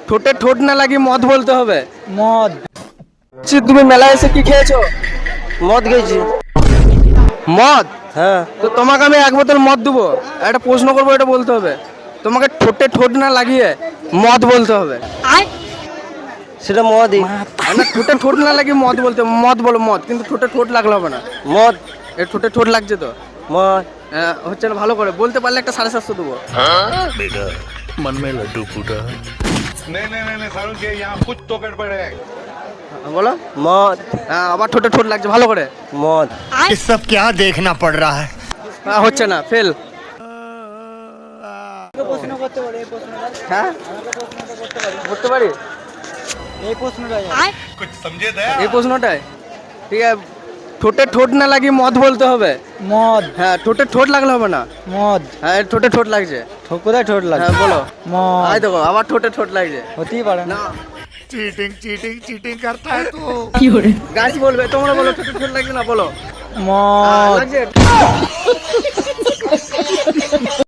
ঠোঁটে ঠোঁট না লাগিয়ে মদ বলতে হবে। মদ। তুমি মেলায় এসে কি খেয়েছো? মদ খেয়েছি। মদ? হ্যাঁ। তো তোমাকে আমি এক বোতল মদ দেবো, একটা প্রশ্ন করবো, এটা বলতে হবে। তোমাকে ঠোঁটে ঠোঁট না লাগিয়ে মদ বলতে হবে। সেটা মদই। না, ঠোঁটে ঠোঁট না লাগিয়ে মদ বলতে হবে। মদ বলো, মদ, কিন্তু ঠোঁটে ঠোঁট লাগলে হবে না। মদ। এর ঠোঁটে ঠোঁট লাগছে তো? মদ। হচ্ছে না, ভালো করে বলতে পারলে একটা 750 দেবো। बेटा मन में लड्डू फूटा। नहीं नहीं नहीं नहीं सारुण के यहाँ कुछ तो गड़बड़ है। বলো। মদ। আবার ঠোঁটে ঠোঁট লাগছে, ভালো করে। মদ। ये सब क्या देखना पड़ रहा है। হচ্ছে না, ফেল। প্রশ্ন করতে পারি, এই প্রশ্নটা হ্যাঁ, করতে পারি এই প্রশ্নটাই कुछ समझे दया। এই প্রশ্নটাই। ঠিক আছে, ঠোঁটে ঠোঁট না লাগিয়ে মদ বলতে হবে। মদ। হ্যাঁ, ঠোঁটে ঠোঁট লাগলে হবে না। মদ। হ্যাঁ, এর ঠোঁটে ঠোঁট লাগছে। কোথায় ঠোঁট লাগে? হ্যাঁ, বলো। মদ। আয় দেখো, আবার ঠোঁটে ঠোঁট লাগছে। হতেই পারে না। না, चीटिंग चीटिंग चीटिंग करता है तू। গাছ বলবে, তোমরা বলো ঠোঁটে ঠোঁট লাগছে না, বলো। মদ। লাগছে।